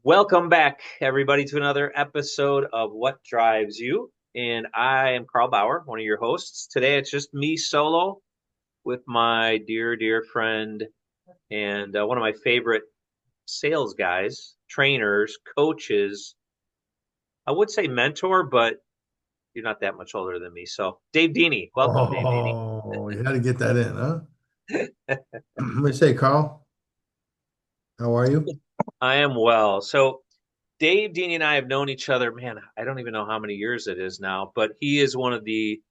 Welcome back, everybody, to another episode of What Drives You. And I am Carl Bauer, one of your hosts. Today it's just me solo with my dear friend and one of my favorite sales guys, trainers, coaches. I would say mentor, but you're not that much older than me. So, Dave Dini. Welcome, Dave Dini. Oh, you had to get that in, huh? Let me say, Carl, how are you? I am well. So, Dave Dini and I have known each other, man, I don't even know how many years it is now, but he is one of the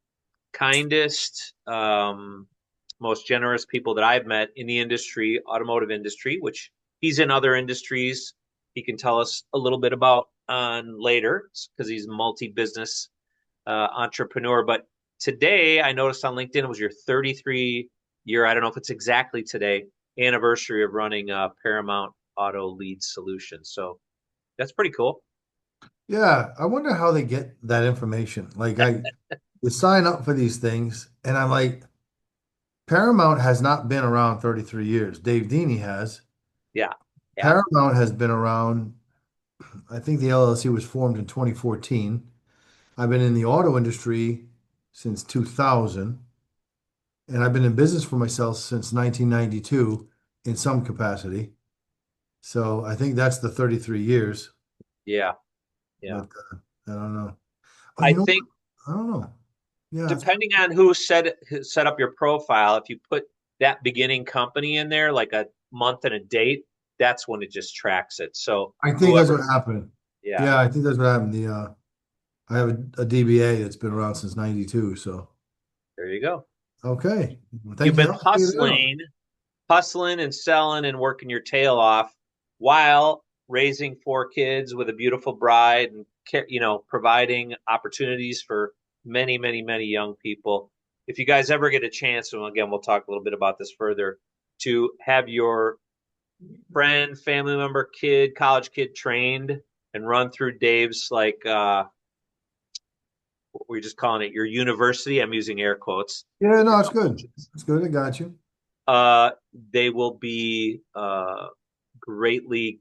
kindest, most generous people that I've met in the industry, automotive industry, which he's in other industries. He can tell us a little bit about on later because he's a multi-business entrepreneur. But today, I noticed on LinkedIn it was your 33 year, I don't know if it's exactly today, anniversary of running Paramount Auto Lead Solutions. So that's pretty cool. Yeah, I wonder how they get that information. Like I you sign up for these things and I'm like, Paramount has not been around 33 years. Dave Dini has. Yeah. Yeah. Paramount has been around, I think the LLC was formed in 2014. I've been in the auto industry since 2000, and I've been in business for myself since 1992 in some capacity. So I think that's the 33 years. Yeah. Yeah. But I don't know. Oh, I you know what? think I don't know. Yeah, depending on who set up your profile, if you put that beginning company in there, like a month and a date, that's when it just tracks it. So I think that's what whoever, happened. yeah, Yeah, I think that's what happened. I have a DBA that's been around since '92. So there you go. okay, well, You've thank you been for helping me out. hustling and selling and working your tail off while raising four kids with a beautiful bride and providing opportunities for many young people. If you guys ever get a chance, and again we'll talk a little bit about this further, to have your friend, family member, kid, college kid trained and run through Dave's we're just calling it your university. I'm using air quotes Yeah, with your no, it's good. coaches. It's good. I got you. They will be greatly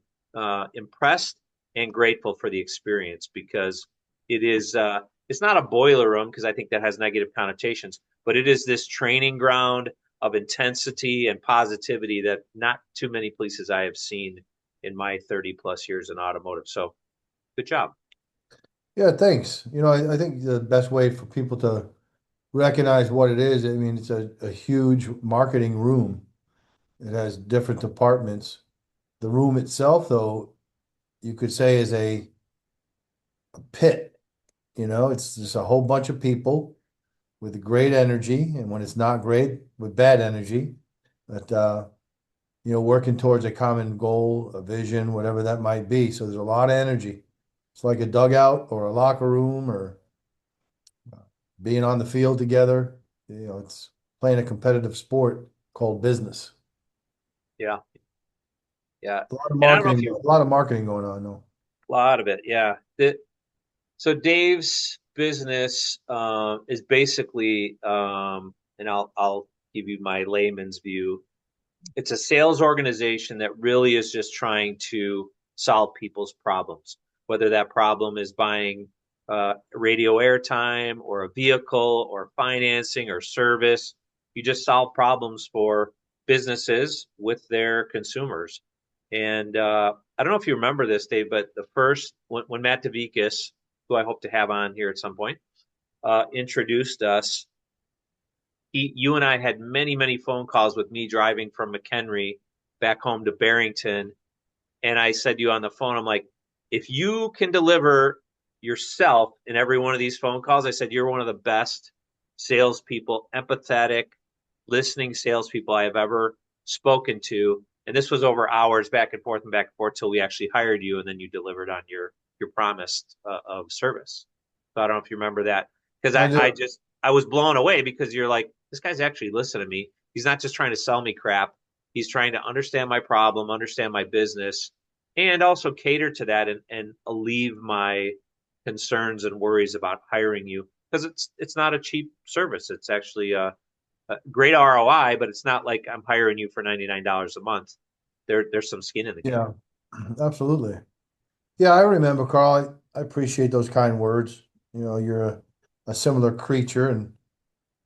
impressed and grateful for the experience because it's not a boiler room because I think that has negative connotations, but it is this training ground of intensity and positivity that not too many places I have seen in my 30 plus years in automotive. So good job. Yeah, thanks. I think the best way for people to recognize what it is, I mean, it's a huge marketing room. It has different departments. The room itself, though, you could say is a pit. It's just a whole bunch of people with great energy, and when it's not great, with bad energy. But working towards a common goal, a vision, whatever that might be. So there's a lot of energy. It's like a dugout or a locker room or being on the field together. It's playing a competitive sport called business. Yeah, yeah. A lot of And I don't know if marketing, you a lot of marketing going on though. a lot of it. Yeah. So Dave's business is basically, and I'll give you my layman's view. It's a sales organization that really is just trying to solve people's problems, whether that problem is buying radio airtime or a vehicle or financing or service. You just solve problems for businesses with their consumers. And I don't know if you remember this, Dave, but the first when Matt DeVikis, who I hope to have on here at some point, introduced us, you and I had many phone calls with me driving from McHenry back home to Barrington. And I said to you on the phone, I'm like, if you can deliver yourself in every one of these phone calls, I said, you're one of the best salespeople, empathetic, listening salespeople I have ever spoken to. And this was over hours back and forth till we actually hired you. And then you delivered on your promise of service. So I don't know if you remember that because I I was blown away because you're like, this guy's actually listening to me. He's not just trying to sell me crap. He's trying to understand my problem, understand my business, and also cater to that and alleviate my concerns and worries about hiring you because it's not a cheap service. It's actually a great ROI, but it's not like I'm hiring you for $99 a month. There's some skin in the game. yeah, absolutely. Yeah, I remember, Carl. I appreciate those kind words. You know, you're a similar creature, and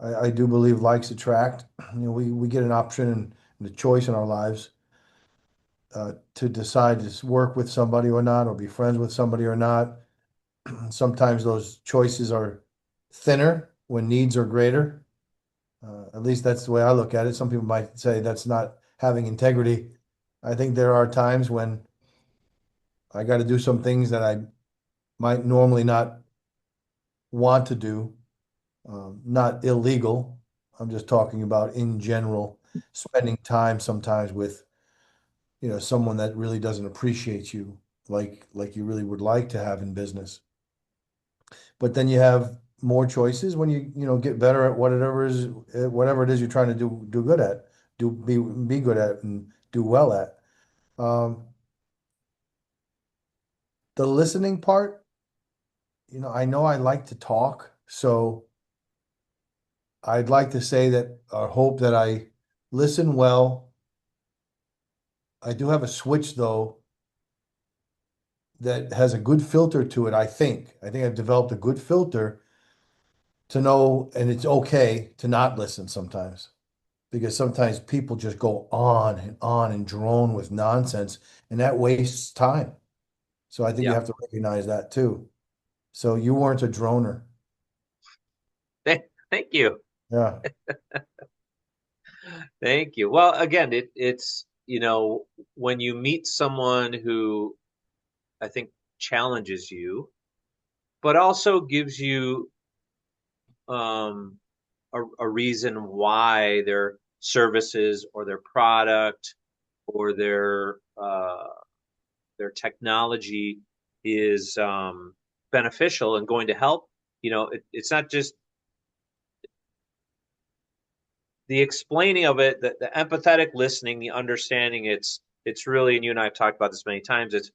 I do believe likes attract. You know, we get an option and a choice in our lives to decide to work with somebody or not, or be friends with somebody or not. Sometimes those choices are thinner when needs are greater. At least that's the way I look at it. Some people might say that's not having integrity. I think there are times when I got to do some things that I might normally not want to do, not illegal. I'm just talking about in general, spending time sometimes with, someone that really doesn't appreciate you like you really would like to have in business. But then you have more choices when you get better at whatever it is you're trying to do good at, be good at and do well at. Um, the listening part, I know I like to talk, so I'd like to say that or hope that I listen well. I do have a switch though that has a good filter to it, I think. I think I've developed a good filter to know, and it's okay to not listen sometimes because sometimes people just go on and drone with nonsense, and that wastes time. So I think you Yeah. have to recognize that too. So you weren't a droner. Thank you. Yeah. Thank you. Well, again, it's, when you meet someone who I think challenges you, but also gives you um, a reason why their services or their product or their technology is beneficial and going to help. It's not just the explaining of it, the empathetic listening, the understanding. It's really, and you and I have talked about this many times. It's,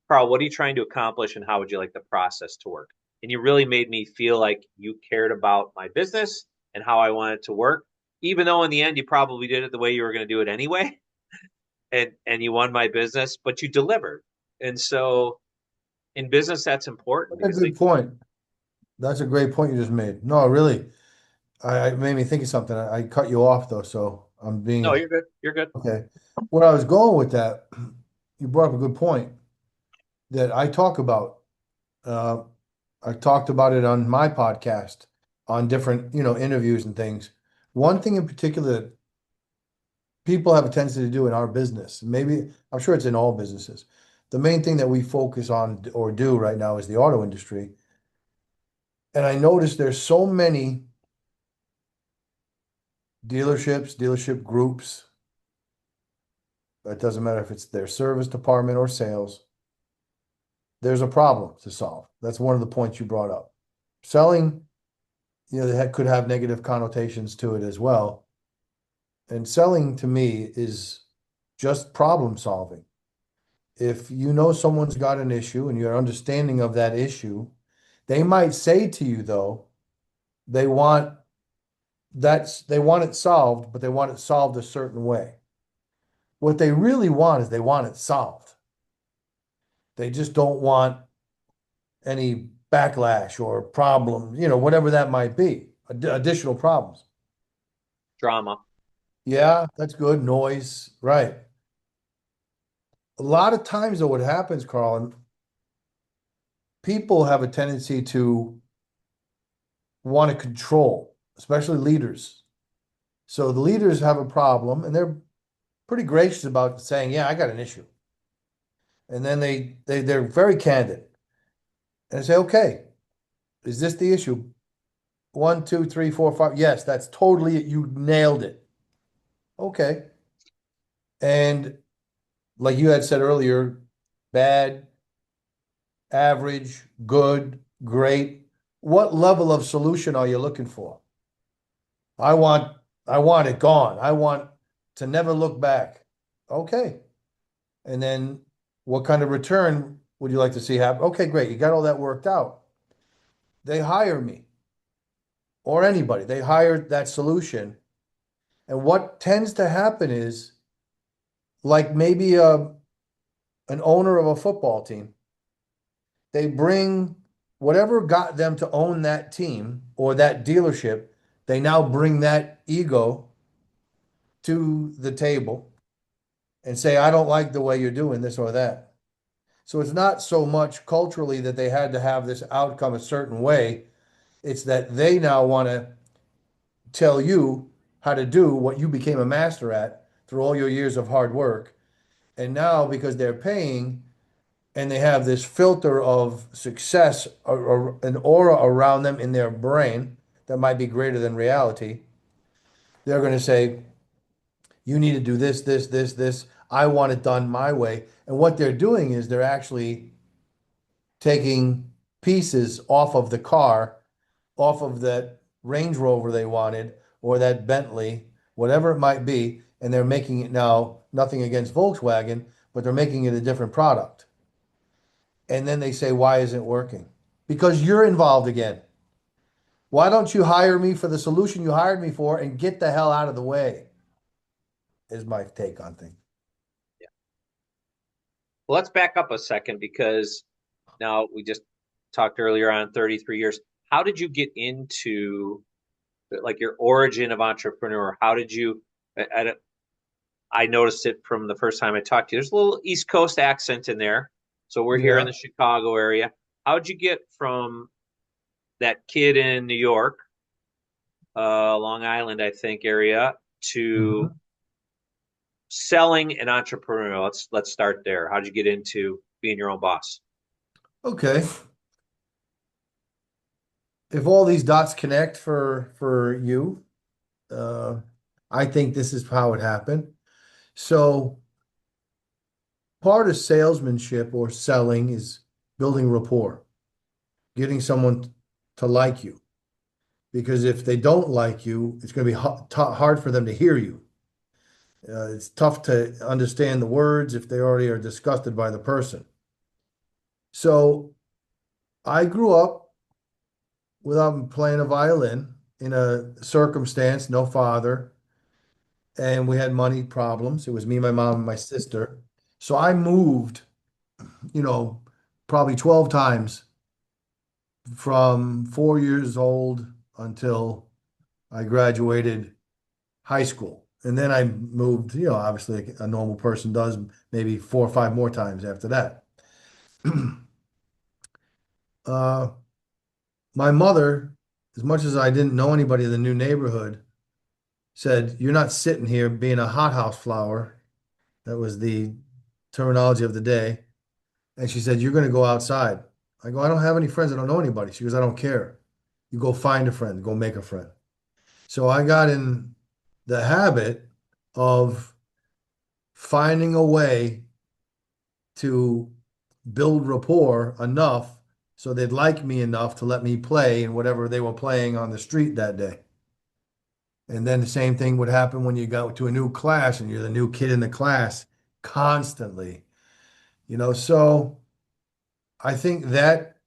Carl, what are you trying to accomplish, and how would you like the process to work? And you really made me feel like you cared about my business and how I want it to work, even though in the end you probably did it the way you were going to do it anyway, and you won my business, but you delivered. And so in business, that's important That's a because good point. That's a great point you just made. No, really, it made me think of something. I cut you off though, so I'm no, being you're good, you're good. okay. Where I was going with that, you brought up a good point that I talk about. Uh, I talked about it on my podcast, on different, interviews and things. One thing in particular that people have a tendency to do in our business, maybe I'm sure it's in all businesses. The main thing that we focus on or do right now is the auto industry. And I noticed there's so many dealership groups. It doesn't matter if it's their service department or sales. There's a problem to solve. That's one of the points you brought up. Selling, that could have negative connotations to it as well. And selling to me is just problem solving. If you know someone's got an issue and you're understanding of that issue, they might say to you though, they want they want it solved, but they want it solved a certain way. What they really want is they want it solved. They just don't want any backlash or problem, whatever that might be, additional problems. Drama. Yeah, that's good. Noise, right. A lot of times though, what happens, Carl, and people have a tendency to want to control, especially leaders. So the leaders have a problem and they're pretty gracious about saying, yeah, I got an issue. And then they're very candid and say, okay, is this the issue? One, two, three, four, five. Yes, that's totally it. You nailed it. Okay. And like you had said earlier, bad, average, good, great. What level of solution are you looking for? I want I want it gone. I want to never look back. Okay. And then what kind of return would you like to see happen? Okay, great. You got all that worked out. They hire me or anybody. They hire that solution. And what tends to happen is like maybe an owner of a football team. They bring whatever got them to own that team or that dealership, they now bring that ego to the table and say, I don't like the way you're doing this or that. So it's not so much culturally that they had to have this outcome a certain way. It's that they now want to tell you how to do what you became a master at through all your years of hard work. And now, because they're paying and they have this filter of success or an aura around them in their brain that might be greater than reality, they're going to say, you need to do this, this, this, this. I want it done my way. And what they're doing is they're actually taking pieces off of the car, off of that Range Rover they wanted, or that Bentley, whatever it might be, and they're making it now, nothing against Volkswagen, but they're making it a different product. And then they say, why isn't it working? Because you're involved again. Why don't you hire me for the solution you hired me for and get the hell out of the way? Is my take on things. Yeah. Well, let's back up a second because now we just talked earlier on 33 years. How did you get into like your origin of entrepreneur? How did you? I, I noticed it from the first time I talked to you. There's a little East Coast accent in there. So we're here in Yeah. the Chicago area. How'd you get from that kid in New York, Long Island, I think, area to Mhm. selling and entrepreneurial? Let's start there. How'd you get into being your own boss? Okay. If all these dots connect for you, uh, I think this is how it happened. So part of salesmanship or selling is building rapport, getting someone to like you. Because if they don't like you, it's going to be hard for them to hear you. It's tough to understand the words if they already are disgusted by the person. So I grew up without playing a violin in a circumstance, no father, and we had money problems. It was me, my mom, and my sister. So I moved, you know, probably 12 times from 4 years old until I graduated high school. And then I moved, obviously like a normal person does, maybe 4 or 5 more times after that. Uh, my mother, as much as I didn't know anybody in the new neighborhood, said, "You're not sitting here being a hothouse flower." That was the terminology of the day. And she said, "You're going to go outside." I go, "I don't have any friends. I don't know anybody." She goes, "I don't care. You go find a friend, go make a friend." So I got in the habit of finding a way to build rapport enough so they'd like me enough to let me play in whatever they were playing on the street that day. And then the same thing would happen when you go to a new class and you're the new kid in the class constantly, So I think that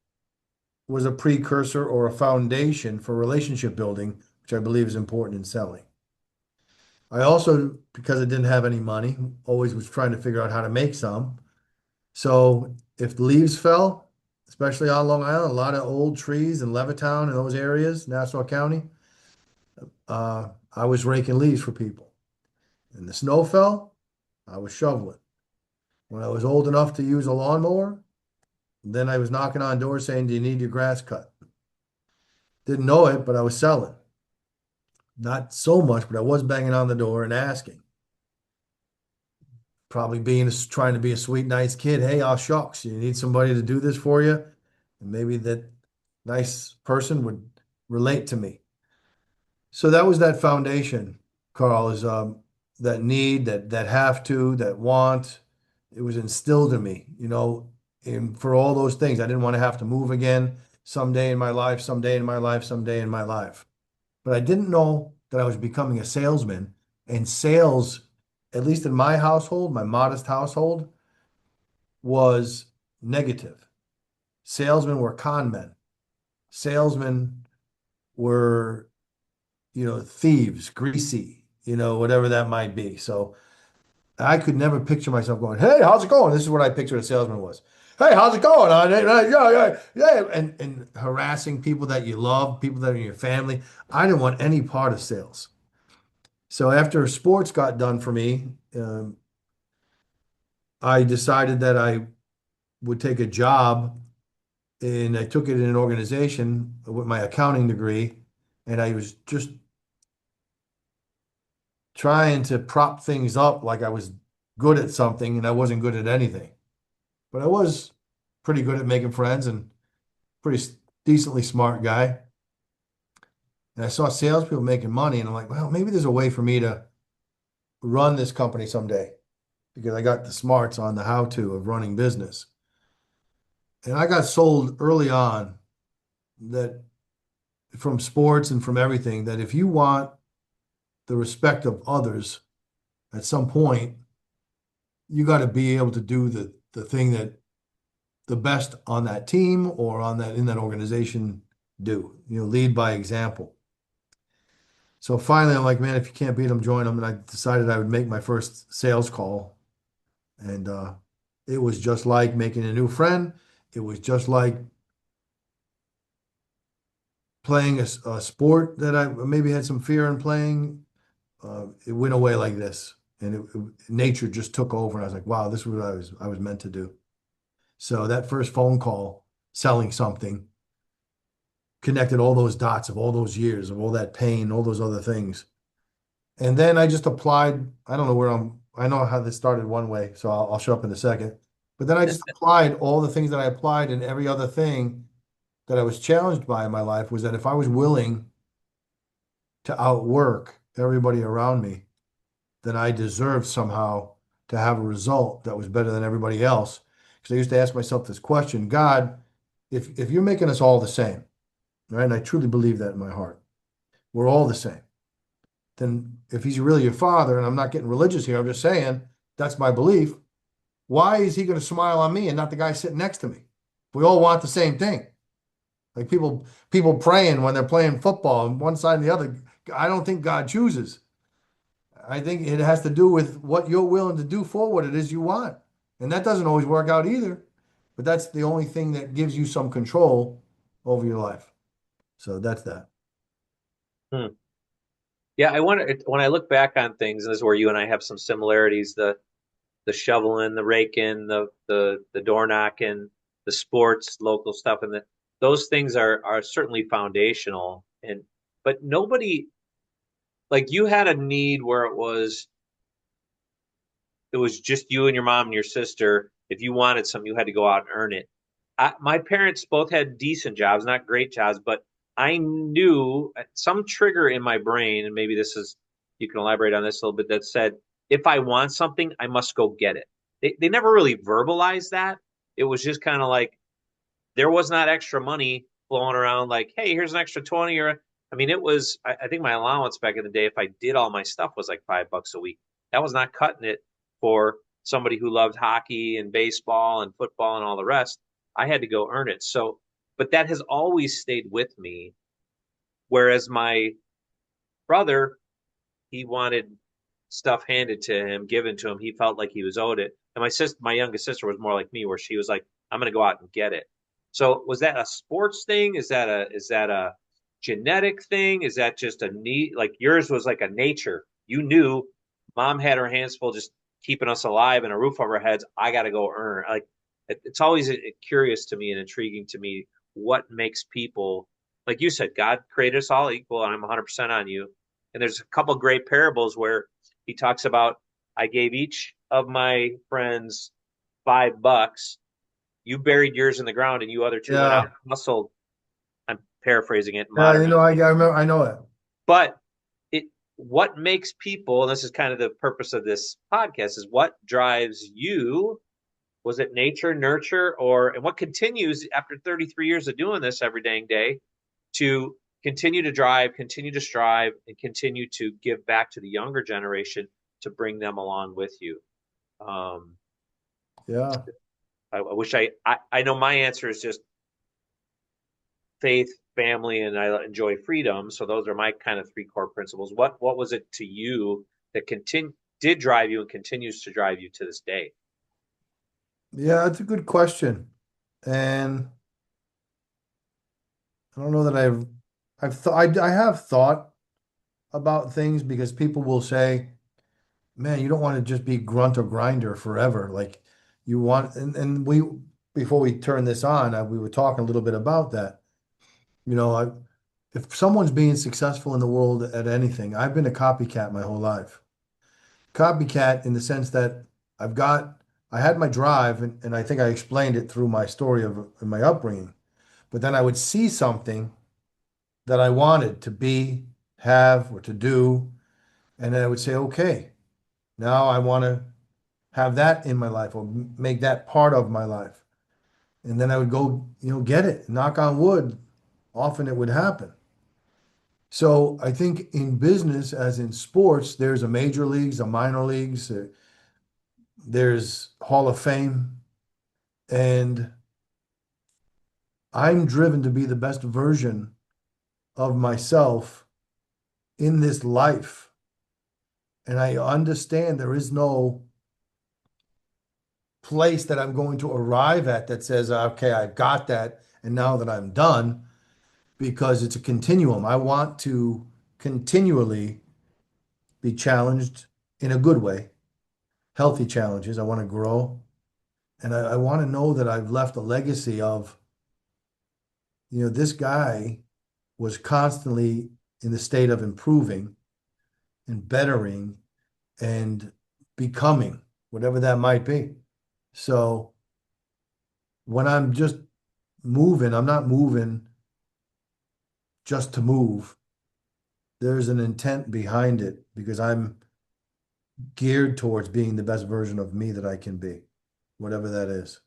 was a precursor or a foundation for relationship building, which I believe is important in selling. I also, because I didn't have any money, always was trying to figure out how to make some. So if the leaves fell, especially on Long Island, a lot of old trees in Levittown and those areas, Nassau County, I was raking leaves for people. And the snow fell, I was shoveling. When I was old enough to use a lawnmower, then I was knocking on doors saying, "Do you need your grass cut?" Didn't know it, but I was selling. Not so much, but I was banging on the door and asking. Probably trying to be a sweet, nice kid. "Hey, oh shucks, you need somebody to do this for you?" And maybe that nice person would relate to me. So that was that foundation, Carl, is that need, that have to, that want. It was instilled in me, and for all those things. I didn't want to have to move again someday in my life, someday in my life, someday in my life. But I didn't know that I was becoming a salesman. And sales, at least in my household, my modest household, was negative. Salesmen were con men. Salesmen were, thieves, greasy, whatever that might be. So I could never picture myself going, "Hey, how's it going?" This is what I pictured a salesman was. Hey, how's it going? Yeah, yeah, yeah. And harassing people that you love, people that are in your family. I didn't want any part of sales. So after sports got done for me, I decided that I would take a job, and I took it in an organization with my accounting degree, and I was just trying to prop things up like I was good at something, and I wasn't good at anything. But I was pretty good at making friends and decently smart guy. And I saw salespeople making money, and I'm like, well, maybe there's a way for me to run this company someday because I got the smarts on the how to of running business. And I got sold early on that from sports and from everything that if you want the respect of others at some point, you got to be able to do the thing that the best on that team or on that in that organization do. Lead by example. So finally, I'm like, man, if you can't beat them, join them. And I decided I would make my first sales call. And it was just like making a new friend. It was just like playing a sport that I maybe had some fear in playing. It went away like this. And nature just took over. And I was like, wow, this is what I was meant to do. So that first phone call, selling something, connected all those dots of all those years of all that pain, all those other things. And then I just applied. I don't know where I know how this started one way, so I'll show up in a second. But then I just applied all the things that I applied, and every other thing that I was challenged by in my life was that if I was willing to outwork everybody around me, then I deserved somehow to have a result that was better than everybody else. Because I used to ask myself this question, God, if you're making us all the same, right? And I truly believe that in my heart. We're all the same. Then if he's really your father, and I'm not getting religious here, I'm just saying that's my belief. Why is he going to smile on me and not the guy sitting next to me? We all want the same thing. Like people praying when they're playing football on one side and the other. I don't think God chooses. I think it has to do with what you're willing to do for what it is you want. And that doesn't always work out either. But that's the only thing that gives you some control over your life. So that's that. Hmm. Yeah, I wonder when I look back on things, and this is where you and I have some similarities, the shoveling, the raking, the door knocking, the sports, local stuff, and those things are certainly foundational. And but nobody like you had a need where it was just you and your mom and your sister. If you wanted something, you had to go out and earn it. My parents both had decent jobs, not great jobs, but I knew some trigger in my brain, and maybe this is, you can elaborate on this a little bit, that said, if I want something, I must go get it. They never really verbalized that. It was just kind of like there was not extra money flowing around like, hey, here's an extra 20 or I mean, I think my allowance back in the day, if I did all my stuff was like $5 a week. That was not cutting it for somebody who loved hockey and baseball and football and all the rest. I had to go earn it. So, but that has always stayed with me. Whereas my brother, he wanted stuff handed to him, given to him. He felt like he was owed it. And my youngest sister was more like me, where she was like, "I'm going to go out and get it." So was that a sports thing? Is that a genetic thing? Is that just a need? Like yours was like a nature. You knew mom had her hands full, just keeping us alive and a roof over our heads. I got to go earn. Like it's always curious to me and intriguing to me what makes people, like you said, God created us all equal, and I'm 100% on you. And there's a couple great parables where he talks about, I gave each of my friends $5. You buried yours in the ground, and you other two went out Yeah. and hustled. I'm paraphrasing it, Yeah, modern. I remember, I know it. But it, what makes people, and this is kind of the purpose of this podcast, is what drives you. Was it nature, nurture, and what continues after 33 years of doing this every dang day to continue to drive, continue to strive, and continue to give back to the younger generation to bring them along with you? Um, Yeah. I wish I know my answer is just faith, family, and I enjoy freedom. So those are my kind of three core principles. What was it to you that did drive you and continues to drive you to this day? Yeah, that's a good question. And I don't know that I've thought, I have thought about things because people will say, man, you don't want to just be grunt or grinder forever. Like you want, and we, before we turn this on, we were talking a little bit about that. You know, if someone's being successful in the world at anything, I've been a copycat my whole life. Copycat in the sense that I've got, I had my drive, and I think I explained it through my story of in my upbringing. But then I would see something that I wanted to be, have, or to do, and then I would say, okay, now I want to have that in my life or make that part of my life. And then I would go, get it. Knock on wood, often it would happen. So I think in business, as in sports, there's a major leagues, a minor leagues, there's Hall of Fame, and I'm driven to be the best version of myself in this life. And I understand there is no place that I'm going to arrive at that says, okay, I got that, and now that I'm done, because it's a continuum. I want to continually be challenged in a good way, healthy challenges. I want to grow, and I want to know that I've left a legacy of, this guy was constantly in the state of improving and bettering and becoming, whatever that might be. So when I'm just moving, I'm not moving just to move. There's an intent behind it because I'm geared towards being the best version of me that I can be, whatever that is.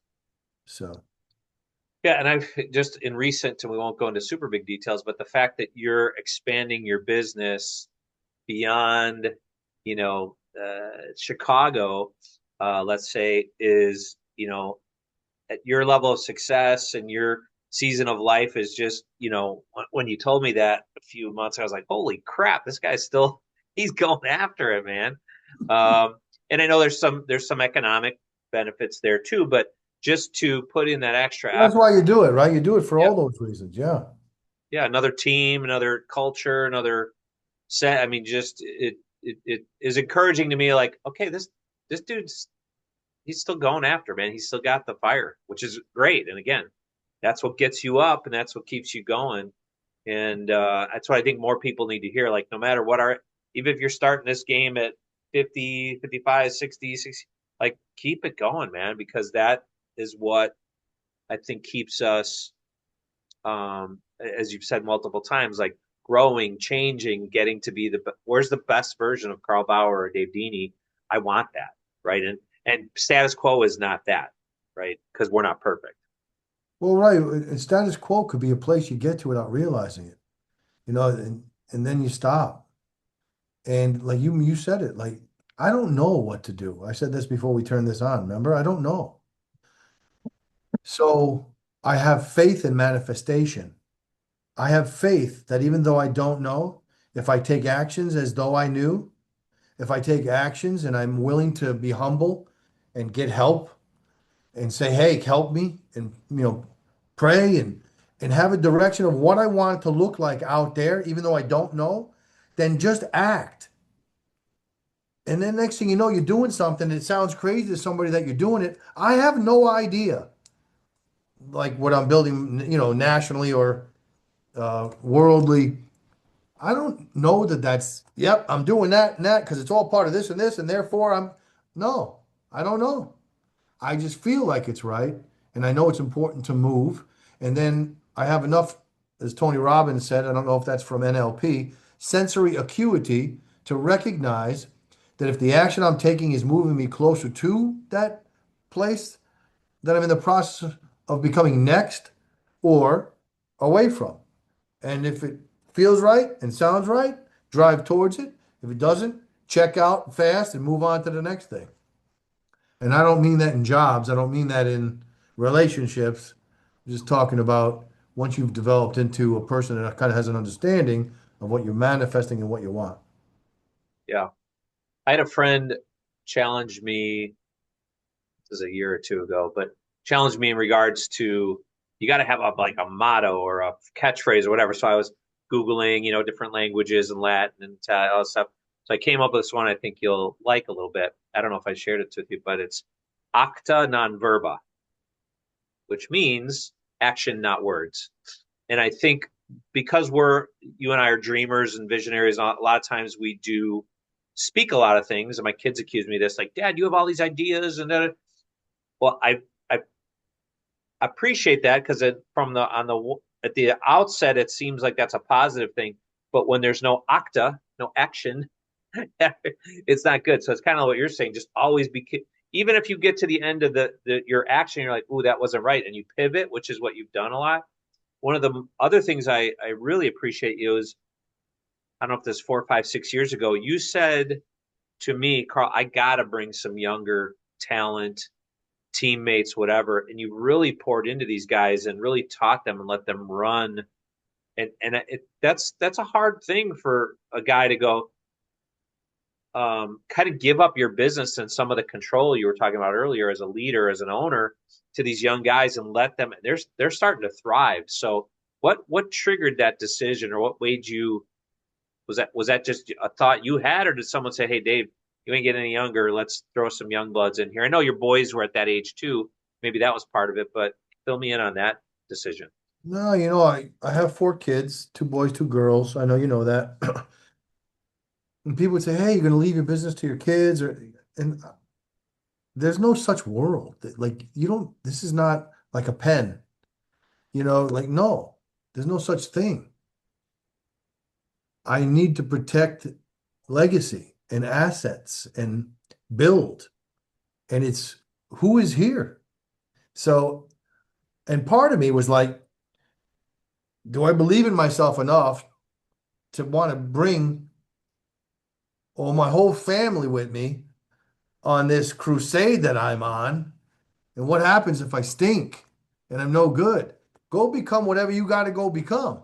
So, Yeah, and I've just in recent, and we won't go into super big details, but the fact that you're expanding your business beyond, Chicago, let's say, is, at your level of success and your season of life is just, when you told me that a few months, I was like, holy crap, this guy's still, he's going after it, man. And I know there's some economic benefits there too, but just to put in that extra well, that's why effort. you do it, right? You do it for Yeah, all those reasons. Yeah. yeah, another team, another culture, another set. I mean, just it is encouraging to me. Like, okay, this dude's he's still going after, man. He's still got the fire, which is great. And again, that's what gets you up, and that's what keeps you going. And that's what I think more people need to hear. Like, no matter what even if you're starting this game at 50, 55, 60, 60, like, keep it going, man, because that is what I think keeps us, as you've said multiple times, like growing, changing, getting to be where's the best version of Carl Bauer or Dave Dini? I want that, right? And status quo is not that, right? Because we're not perfect. Well, right. And status quo could be a place you get to without realizing it, and then you stop. And like you said it, like, I don't know what to do. I said this before we turned this on. Remember? I don't know. So I have faith in manifestation. I have faith that even though I don't know, if I take actions as though I knew, if I take actions and I'm willing to be humble and get help and say, hey, help me, and pray and have a direction of what I want it to look like out there, even though I don't know, then just act. And then next thing you know, you're doing something. It sounds crazy to somebody that you're doing it. I have no idea, like what I'm building, nationally or worldly. I don't know that yep, I'm doing that and that because it's all part of this and this, and therefore no, I don't know. I just feel like it's right, and I know it's important to move. And then I have enough, as Tony Robbins said, I don't know if that's from NLP, sensory acuity to recognize that if the action I'm taking is moving me closer to that place that I'm in the process of becoming next or away from. And if it feels right and sounds right, drive towards it. If it doesn't, check out fast and move on to the next thing. And I don't mean that in jobs. I don't mean that in relationships. I'm just talking about once you've developed into a person that kind of has an understanding of what you're manifesting and what you want. Yeah. I had a friend challenge me this is a year or two ago, but challenged me in regards to you got to have like a motto or a catchphrase or whatever. So I was Googling, different languages and Latin and all that stuff. So I came up with this one I think you'll like a little bit. I don't know if I shared it with you, but it's acta non verba, which means action, not words. And I think because you and I are dreamers and visionaries, a lot of times we do speak a lot of things. And my kids accuse me of this, like, Dad, you have all these ideas, and then, well, I appreciate that because from the on the at the outset, it seems like that's a positive thing. But when there's no acta, no action, it's not good. So it's kind of what you're saying. Just always be, even if you get to the end of your action, you're like, "Ooh, that wasn't right," and you pivot, which is what you've done a lot. One of the other things I really appreciate you is, I don't know if this 4, 5, 6 years ago, you said to me, Carl, I gotta bring some younger talent, teammates, whatever, and you really poured into these guys and really taught them and let them run. And that's a hard thing for a guy to go, kind of give up your business and some of the control you were talking about earlier as a leader, as an owner, to these young guys and let them. They're starting to thrive. So what triggered that decision, or what made you? Was that just a thought you had, or did someone say, "Hey, Dave, you ain't getting any younger. Let's throw some young bloods in here"? I know your boys were at that age too. Maybe that was part of it, but fill me in on that decision. No, I have four kids, two boys, two girls. I know you know that. And people would say, "Hey, you're going to leave your business to your kids," and there's no such world. Like you don't. This is not like a pen. Like no, there's no such thing. I need to protect legacy and assets and build, and it's who is here. So, and part of me was like, do I believe in myself enough to want to bring my whole family with me on this crusade that I'm on? And what happens if I stink and I'm no good? Go become whatever you got to go become.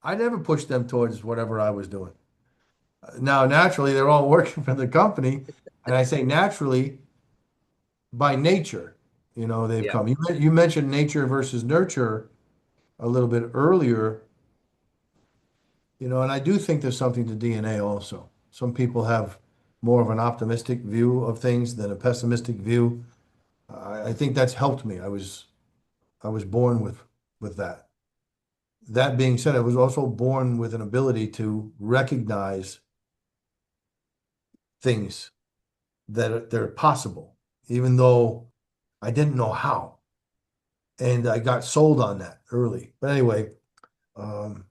I never pushed them towards whatever I was doing. Now, naturally, they're all working for the company. And I say naturally by nature, they've Yeah, come. You mentioned nature versus nurture a little bit earlier, and I do think there's something to DNA also. Some people have more of an optimistic view of things than a pessimistic view. I think that's helped me. I was born with that. That being said, I was also born with an ability to recognize things that are possible, even though I didn't know how. And I got sold on that early. But anyway, um,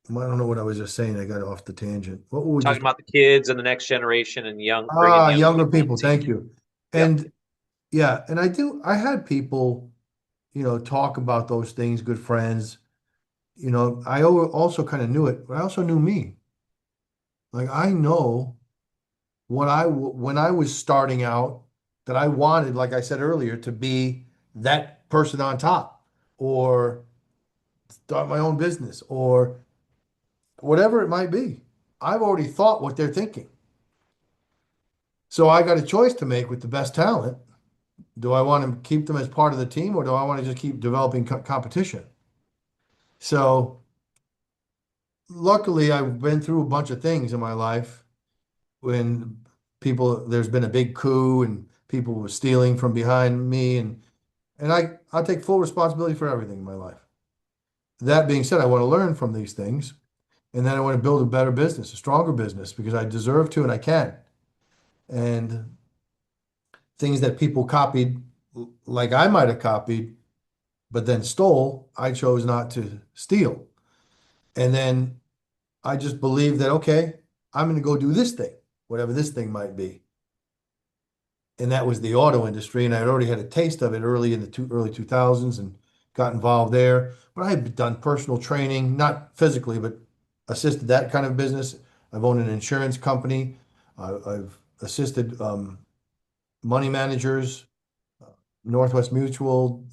I don't know what I was just saying. I got off the tangent. What were we talking just? about the kids and the next generation and bringing young Younger people people. into. Thank you. Yep. And yeah, and I had people, talk about those things, good friends. I also kind of knew it, but I also knew me. Like I know when I was starting out that I wanted, like I said earlier, to be that person on top or start my own business or whatever it might be. I've already thought what they're thinking. So I got a choice to make with the best talent. Do I want to keep them as part of the team or do I want to just keep developing competition? So luckily, I've been through a bunch of things in my life when there's been a big coup and people were stealing from behind me and I take full responsibility for everything in my life. That being said, I want to learn from these things and then I want to build a better business, a stronger business because I deserve to and I can. And things that people copied, like I might have copied, but then stole, I chose not to steal. And then I just believe that, okay, I'm going to go do this thing, whatever this thing might be. And that was the auto industry. And I'd already had a taste of it early in the early 2000s and got involved there. But I had done personal training, not physically, but assisted that kind of business. I've owned an insurance company. I've assisted money managers, Northwest Mutual.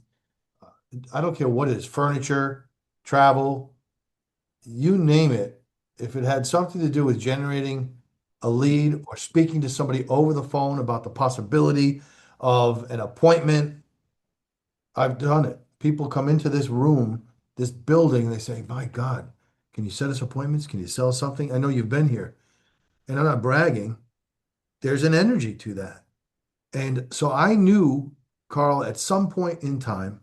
I don't care what it is, furniture, travel, you name it. If it had something to do with generating a lead or speaking to somebody over the phone about the possibility of an appointment. I've done it. People come into this room, this building, they say, "My God, can you set us appointments? Can you sell something? I know you've been here." And I'm not bragging. There's an energy to that. And so I knew, Carl, at some point in time,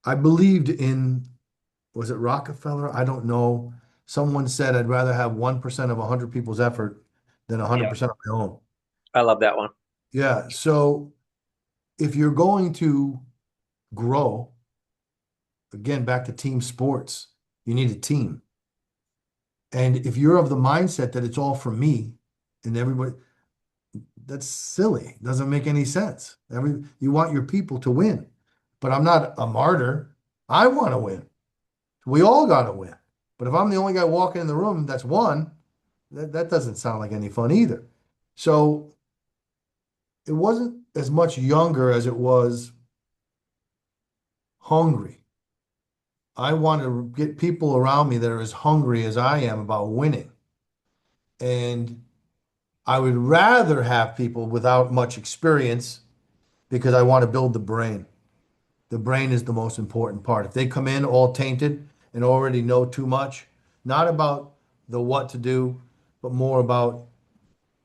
I believed in, was it Rockefeller? I don't know. Someone said I'd rather have 1% of 100 people's effort than Yeah, 100% of my own. I love that one. Yeah. So if you're going to grow, again, back to team sports, you need a team. And if you're of the mindset that it's all for me and everybody, that's silly. Doesn't make any sense. You want your people to win. But I'm not a martyr. I want to win. We all got to win. But if I'm the only guy walking in the room that's won, that doesn't sound like any fun either. So it wasn't as much younger as it was hungry. I want to get people around me that are as hungry as I am about winning. And I would rather have people without much experience because I want to build the brain. The brain is the most important part. If they come in all tainted and already know too much, not about the what to do, but more about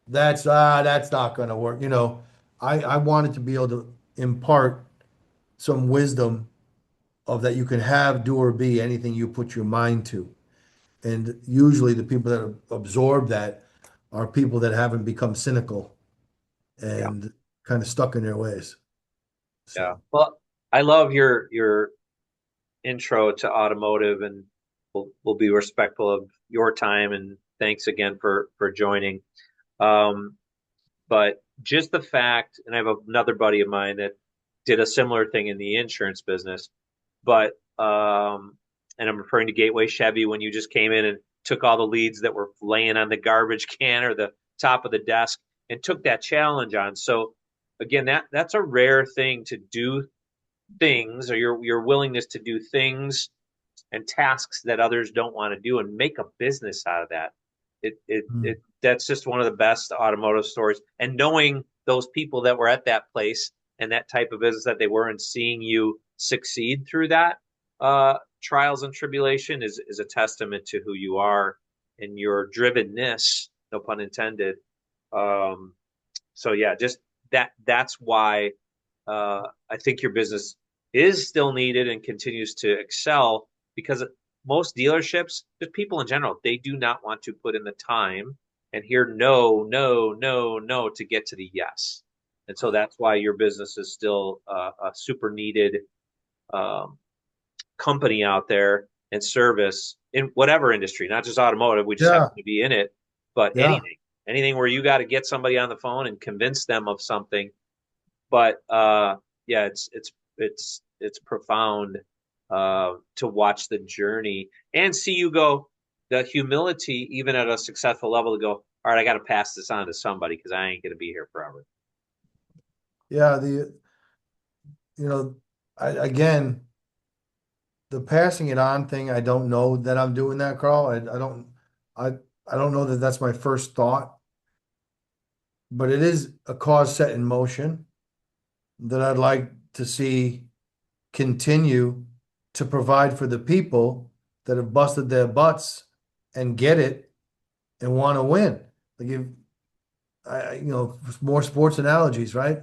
that's not going to work. I wanted to be able to impart some wisdom of that you can have, do or be anything you put your mind to. And usually the people that absorb that are people that haven't become cynical Yeah, and kind of stuck in their ways. yeah. So, Well, I love your intro to automotive, and we'll be respectful of your time. And thanks again for joining. Um, but just the fact, and I have another buddy of mine that did a similar thing in the insurance business, but and I'm referring to Gateway Chevy when you just came in and took all the leads that were laying on the garbage can or the top of the desk and took that challenge on. So again, that's a rare thing to do things, or your willingness to do things and tasks that others don't want to do and make a business out of that. mm, It that's just one of the best automotive stories. And knowing those people that were at that place and that type of business that they were, and seeing you succeed through that trials and tribulation is a testament to who you are and your drivenness, no pun intended. Um, so yeah, just that's why I think your business is still needed and continues to excel, because most dealerships, just people in general, they do not want to put in the time and hear no, no, no, no to get to the yes. And so that's why your business is still a super needed um, company out there and service in whatever industry, not just automotive. We just happen yeah, to be in it, but yeah, anything where you got to get somebody on the phone and convince them of something. But yeah, it's profound to watch the journey and see you go. The humility, even at a successful level, to go, all right, I got to pass this on to somebody because I ain't going to be here forever. yeah. You know, again, the passing it on thing, I don't know that I'm doing that, Carl. I, I don't know that that's my first thought, but it is a cause set in motion that I'd like to see continue to provide for the people that have busted their butts and get it and want to win. Like if more sports analogies, right?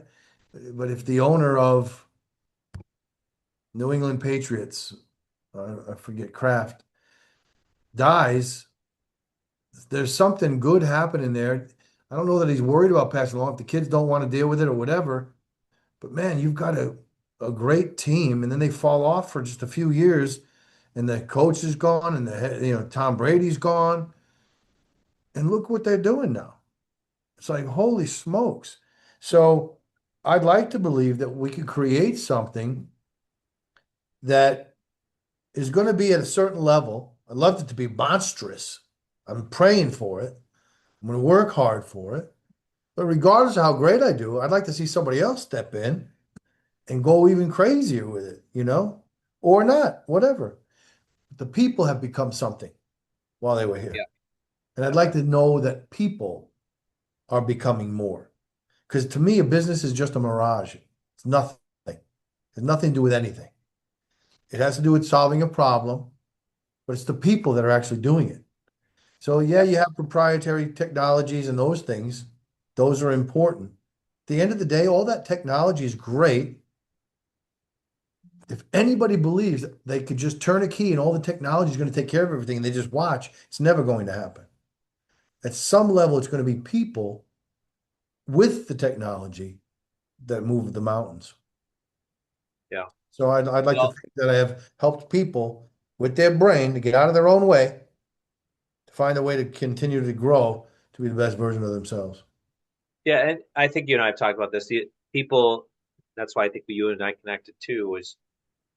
But if the owner of New England Patriots, I forget Kraft, dies, there's something good happening there. I don't know that he's worried about passing along if the kids don't want to deal with it or whatever. But man, you've got a great team, and then they fall off for just a few years, and the coach is gone, and Tom Brady's gone, and look what they're doing now. It's like holy smokes. So I'd like to believe that we could create something that is going to be at a certain level. I'd love it to be monstrous. I'm praying for it. I'm going to work hard for it. But regardless of how great I do, I'd like to see somebody else step in and go even crazier with it, or not, whatever. The people have become something while they were Yeah, here. And I'd yeah, like to know that people are becoming more. Because to me, a business is just a mirage. It's nothing. It has nothing to do with anything. It has to do with solving a problem, but it's the people that are actually doing it. So yeah, Yeah. you have proprietary technologies and those things. Those are important. At the end of the day, all that technology is great. If anybody believes that they could just turn a key and all the technology is going to take care of everything and they just watch, it's never going to happen. At some level, it's going to be people with the technology that move the mountains. Yeah. So I'd like to Well, think that I have helped people with their brain to get out of their own way, to find a way to continue to grow to be the best version of themselves. yeah, and I think you and I have talked about this. The people, that's why I think you and I connected too, was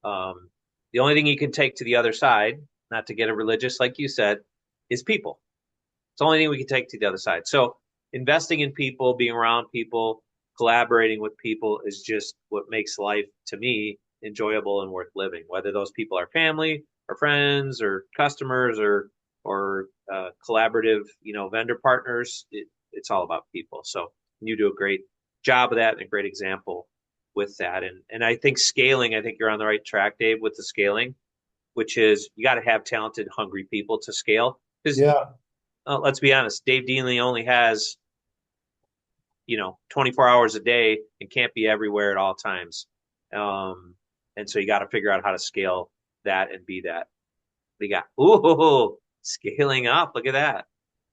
the only thing you can take to the other side, not to get a religious, like you said, is people. It's the only thing we can take to the other side. So investing in people, being around people, collaborating with people is just what makes life to me enjoyable and worth living. Whether those people are family or friends or customers or collaborative, vendor partners, it's all about people. So you do a great job of that and a great example with that. And I think scaling, I think you're on the right track, Dave, with the scaling, which is you got to have talented, hungry people to scale. Because Yeah. let's be honest, Dave Dini only has 24 hours a day and can't be everywhere at all times. Um, and so you got to figure out how to scale that and be that. We got scaling up. Look at that.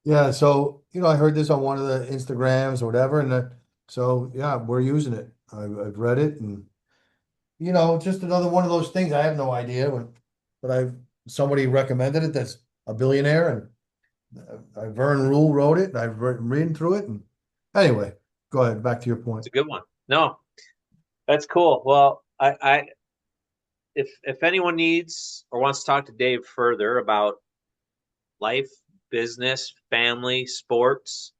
Yeah. So, I heard this on one of the Instagrams or whatever. And so, yeah, we're using it. I've read it and, just another one of those things. I have no idea, but somebody recommended it that's a billionaire and Vern Rule wrote it, and I'm reading through it. And anyway, go ahead. Back to your point. It's a good one. No, that's cool. Well, if anyone needs or wants to talk to Dave further about life, business, family, sports,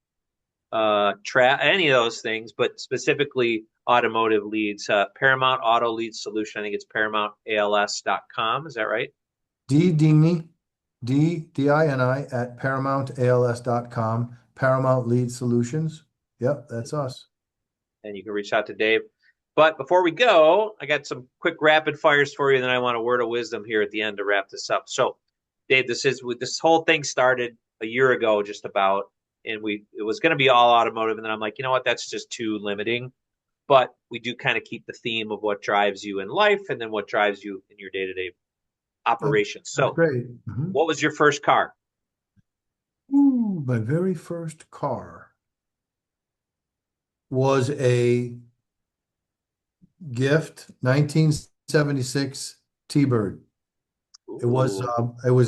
any of those things, but specifically automotive leads, Paramount Auto Lead Solution. I think it's ParamountALS.com. Is that right? Dini, Dini at ParamountALS.com, Paramount Lead Solutions. Yep, that's us. And you can reach out to Dave. But before we go, I got some quick rapid fires for you, and then I want a word of wisdom here at the end to wrap this up. So, Dave, this whole thing started a year ago, just about, and it was going to be all automotive, and then I'm like, you know what, that's just too limiting. But we do kind of keep the theme of what drives you in life, and then what drives you in your day to day That, operations. that's So, great. what was your first car? Ooh, my very first car was a gift, 1976 T-Bird. Ooh, It was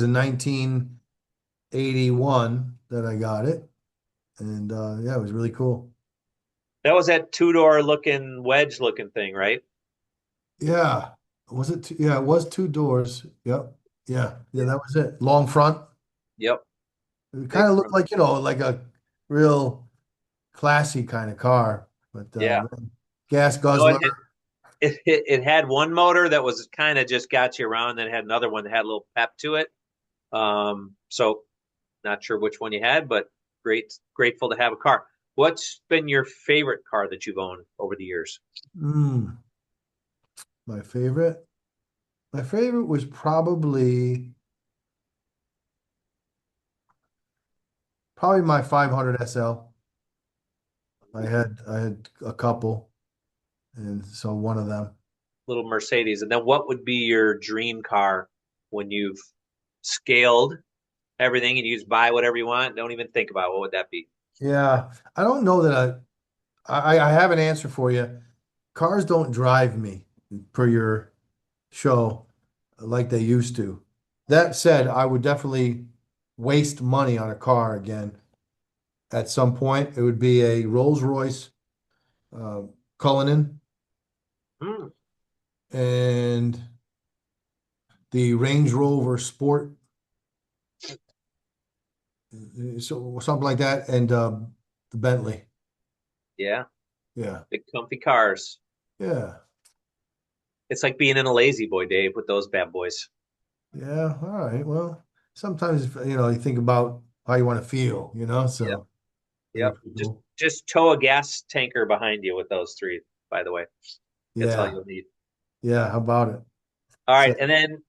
in 1981 that I got it, and yeah, it was really cool. that was that two-door looking wedge looking thing, right? Yeah, was it? Yeah, it was two doors. Yep. Yeah, Yeah. that was it. Long front. Yep. It Big kind of looked front. like, like a real classy kind of car, but Yeah. gas No, guzzler. it had one motor that was kind of just got you around, and then it had another one that had a little pep to it. So not sure which one you had, but grateful to have a car. What's been your favorite car that you've owned over the years? Mm, my favorite. My favorite was probably my 500 SL. I had a couple, and so one of them. Little Mercedes. And then what would be your dream car when you've scaled everything and you just buy whatever you want? Don't even think about it. What would that be? Yeah, I don't know that I have an answer for you. Cars don't drive me per your show like they used to. That said, I would definitely waste money on a car again at some point. It would be a Rolls-Royce uh, Cullinan Hmm. and the Range Rover Sport, so something like that, and the Bentley. Yeah. Yeah, Big comfy cars. yeah, It's like being in a lazy boy, Dave, with those bad boys. yeah. All right. Well, sometimes you think about how you want to feel, Yep. so that'd Yep. be pretty Just cool. just tow a gas tanker behind you with those three, by the way. That's all Yeah. you'll need. Yeah. How about it? All Say, right. And then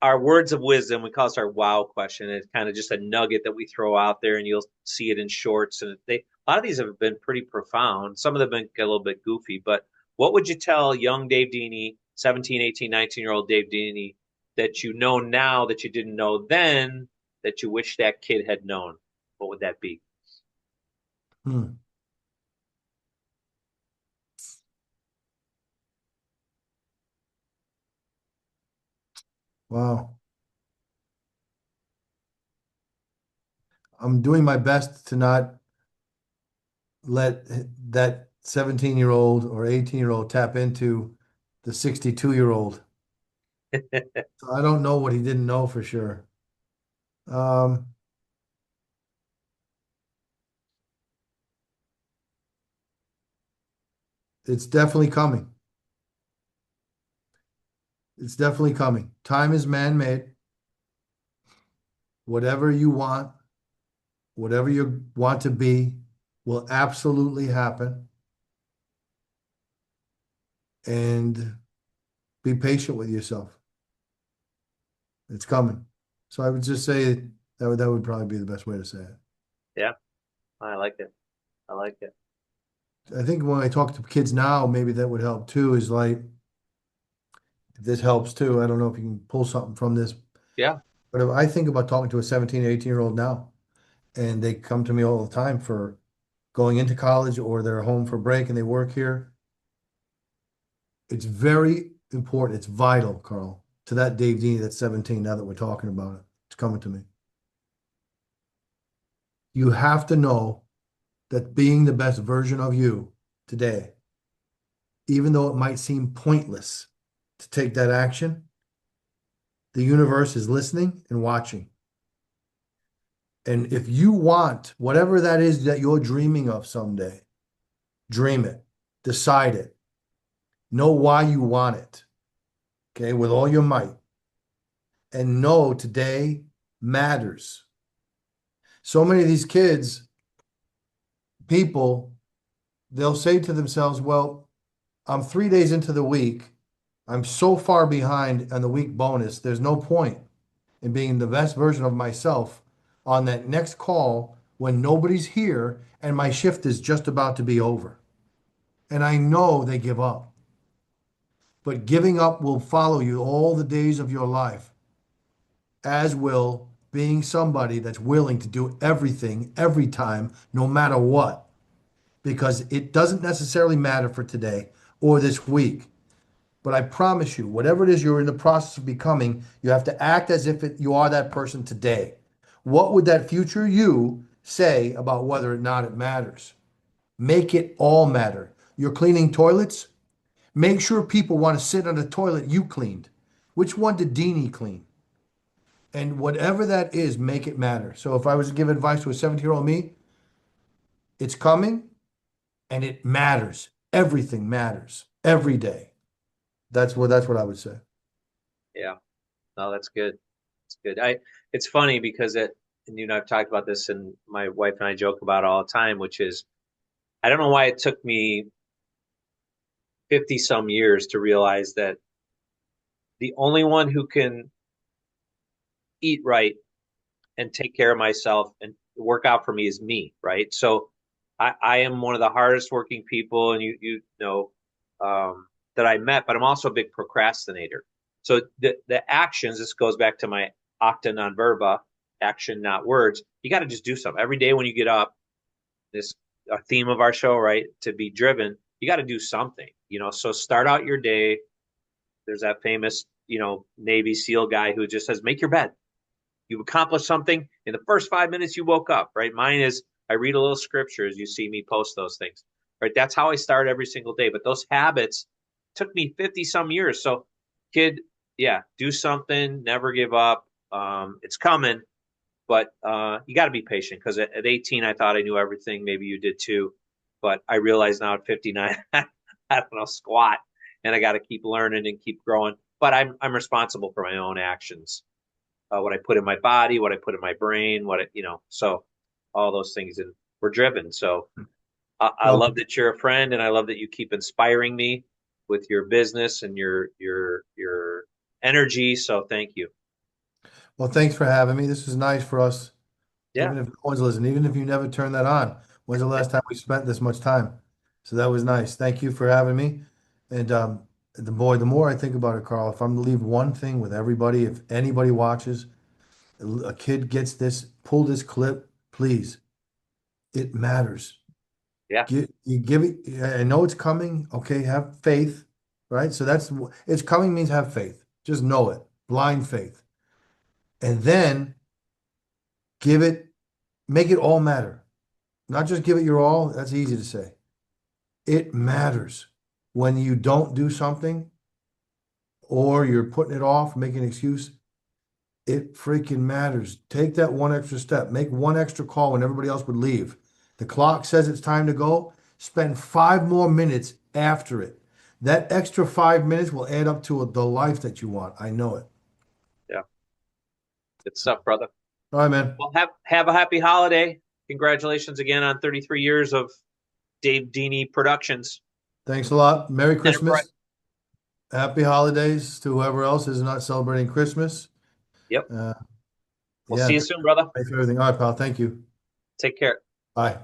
our words of wisdom, we call this our wow question. It's kind of just a nugget that we throw out there, and you'll see it in shorts. And a lot of these have been pretty profound. Some of them have been a little bit goofy, but what would you tell young Dave Dini, 17, 18, 19-year-old Dave Dini, that you know now that you didn't know then that you wish that kid had known? What would that be? hmm, wow. I'm doing my best to not let that 17-year-old or 18-year-old tap into the 62-year-old. So I don't know what he didn't know for sure. Um, it's definitely coming. It's definitely coming. Time is man-made. Whatever you want, whatever you want to be, will absolutely happen. And be patient with yourself. It's coming. So I would just say that would probably be the best way to say it. Yeah, I like it. I like it. I think when I talk to kids now, maybe that would help too, is like, if this helps too. I don't know if you can pull something from this, Yeah. but if I think about talking to a 17, 18-year-old now, and they come to me all the time for going into college or they're home for break and they work here, it's very important. It's vital, Carl, to that Dave Dini that's 17 now that we're talking about it. It's coming to me. You have to know that being the best version of you today, even though it might seem pointless to take that action, the universe is listening and watching. And if you want whatever that is that you're dreaming of someday, dream it, decide it, know why you want it, okay, with all your might, and know today matters. So many of these kids, people, they'll say to themselves, well, I'm 3 days into the week. I'm so far behind on the week bonus. There's no point in being the best version of myself on that next call when nobody's here and my shift is just about to be over. And I know they give up, but giving up will follow you all the days of your life, as will being somebody that's willing to do everything every time, no matter what, because it doesn't necessarily matter for today or this week. But I promise you, whatever it is you're in the process of becoming, you have to act as if you are that person today. What would that future you say about whether or not it matters? Make it all matter. You're cleaning toilets? Make sure people want to sit on the toilet you cleaned. Which one did Dini clean? And whatever that is, make it matter. So if I was to give advice to a 17-year-old me, it's coming and it matters. Everything matters every day. That's what I would say. Yeah. No, that's good. It's good. It's funny because and you know, I've talked about this and my wife and I joke about it all the time, which is I don't know why it took me 50 some years to realize that the only one who can eat right and take care of myself and work out for me is me, right? So I am one of the hardest working people, and you know that I met, but I'm also a big procrastinator. So the actions, this goes back to my acta non verba, action not words. You got to just do something every day when you get up. This a theme of our show, right? To be driven, you got to do something, you know. So start out your day. There's that famous, you know, Navy SEAL guy who just says, "Make your bed." You've accomplished something in the first 5 minutes you woke up, right? Mine is I read a little scripture as you see me post those things, right? That's how I start every single day. But those habits took me 50 some years. So, kid, yeah, do something, never give up. It's coming, but you got to be patient because at 18, I thought I knew everything. Maybe you did too. But I realize now at 59, I don't know squat, and I got to keep learning and keep growing. But I'm responsible for my own actions, what I put in my body, what I put in my brain, what it, you know, so all those things, and we're driven. So I Well, love that you're a friend, and I love that you keep inspiring me with your business and your energy. So thank you. well, thanks for having me. This is nice for us, Yeah, even if no one's listening, even if you never turn that on. When's the last time we spent this much time? So that was nice. Thank you for having me. And the more I think about it, Carl, if I'm to leave one thing with everybody, if anybody watches, a kid gets this, pull this clip, please. It matters. yeah, You give it, I know it's coming. Okay, have faith, right? So it's coming means have faith. Just know it. Blind faith. And then give it, make it all matter. Not just give it your all. That's easy to say. It matters when you don't do something or you're putting it off, making an excuse. It freaking matters. Take that one extra step. Make one extra call when everybody else would leave. The clock says it's time to go. Spend 5 more minutes after it. That extra 5 minutes will add up to the life that you want. I know it. yeah. Good stuff, brother. All right, man. Well, have a happy holiday. Congratulations again on 33 years of Dave Dini Productions Thanks a lot. Merry Enterprise. Christmas. Happy holidays to whoever else is not celebrating Christmas. Yep. Uh, We'll yeah, see you soon, brother. thanks for everything. All right, pal. Thank you. Take care. Bye.